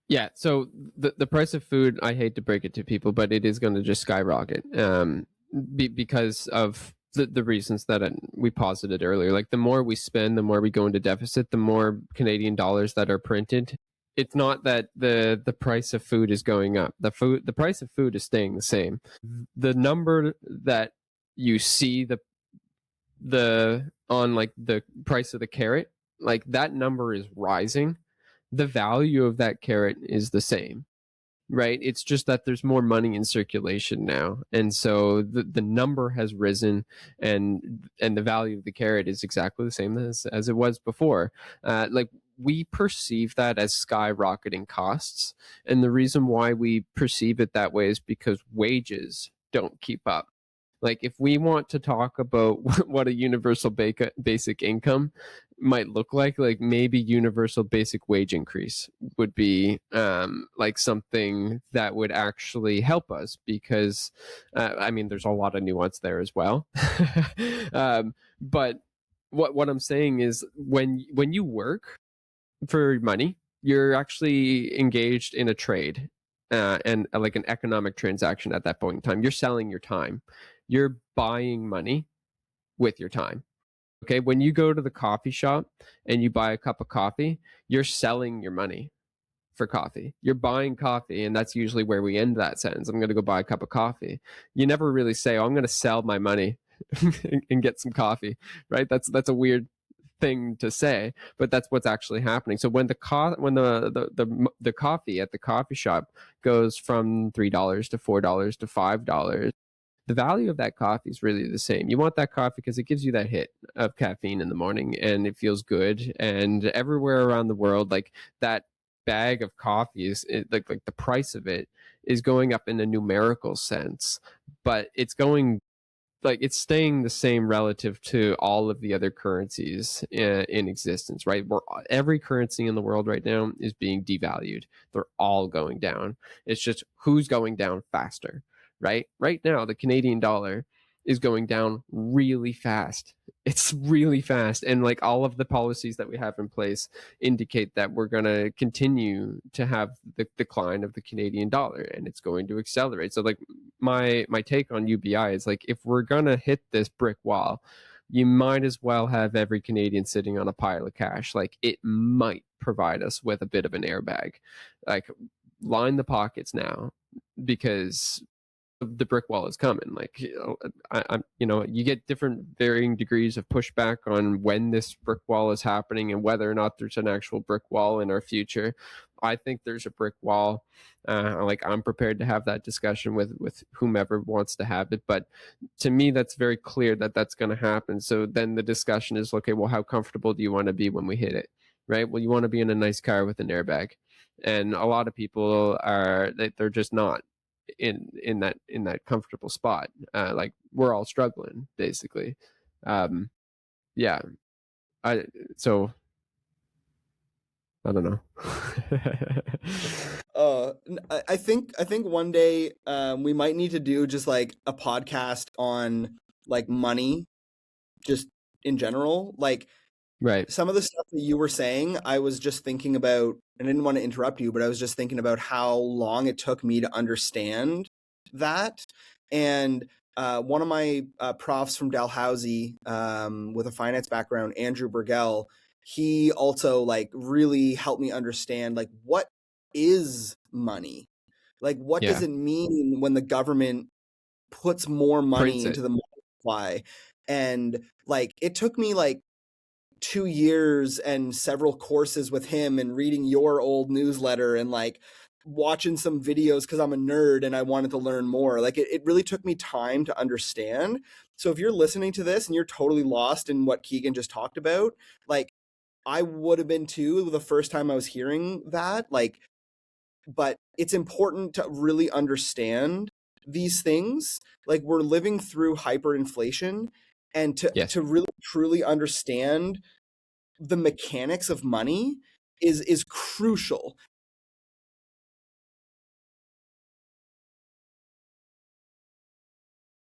Yeah, so the price of food, I hate to break it to people, but it is going to just skyrocket, because of the reasons that we posited earlier. Like the more we spend, the more we go into deficit, the more Canadian dollars that are printed. It's not that the price of food is going up. The price of food is staying the same. The number that you see the on like the price of the carrot, like that number is rising. The value of that carrot is the same, right? It's just that there's more money in circulation now, and so the number has risen, and the value of the carrot is exactly the same as it was before. Like we perceive that as skyrocketing costs, and the reason why we perceive it that way is because wages don't keep up. Like if we want to talk about what a universal basic income might look like maybe universal basic wage increase would be like something that would actually help us, because I mean there's a lot of nuance there as well. But what I'm saying is when you work for money, you're actually engaged in a trade, and like an economic transaction at that point in time. You're selling your time. You're buying money with your time. Okay, when you go to the coffee shop and you buy a cup of coffee, you're selling your money for coffee. You're buying coffee, and that's usually where we end that sentence. I'm going to go buy a cup of coffee. You never really say, "Oh, I'm going to sell my money and get some coffee," right? That's a weird thing to say, but that's what's actually happening. So when the coffee at the coffee shop goes from $3 to $4 to $5, the value of that coffee is really the same. You want that coffee because it gives you that hit of caffeine in the morning and it feels good. And everywhere around the world, like that bag of coffee is like the price of it is going up in a numerical sense, but it's going like it's staying the same relative to all of the other currencies in existence, right? Every currency in the world right now is being devalued. They're all going down. It's just who's going down faster, right? Right now, the Canadian dollar is going down really fast. It's really fast. And like all of the policies that we have in place indicate that we're going to continue to have the decline of the Canadian dollar, and it's going to accelerate. So like my take on UBI is like if we're going to hit this brick wall, you might as well have every Canadian sitting on a pile of cash. Like it might provide us with a bit of an airbag. Like line the pockets now, because the brick wall is coming. Like I'm you get different varying degrees of pushback on when this brick wall is happening and whether or not there's an actual brick wall in our future. I think there's a brick wall. Like I'm prepared to have that discussion with whomever wants to have it, but to me that's very clear that that's going to happen. So then the discussion is, okay, well, how comfortable do you want to be when we hit it, right? Well, you want to be in a nice car with an airbag, and a lot of people are they're just not in that comfortable spot. Like we're all struggling basically. um yeah, I so I don't know. I think one day we might need to do just like a podcast on like money, just in general. Like Right. some of the stuff that you were saying, I was just thinking about, and I didn't want to interrupt you, but I was just thinking about how long it took me to understand that. And one of my profs from Dalhousie, with a finance background, Andrew Burgell, he also like really helped me understand like what is money? Like what does Yeah. it mean when the government puts more money Prints it. into the money supply? And like it took me like 2 years and several courses with him and reading your old newsletter and like watching some videos because I'm a nerd and I wanted to learn more. Like it really took me time to understand. So if you're listening to this and you're totally lost in what Keegan just talked about, like I would have been too the first time I was hearing that. Like, but it's important to really understand these things. Like we're living through hyperinflation, and to Yes. to really truly understand the mechanics of money is crucial.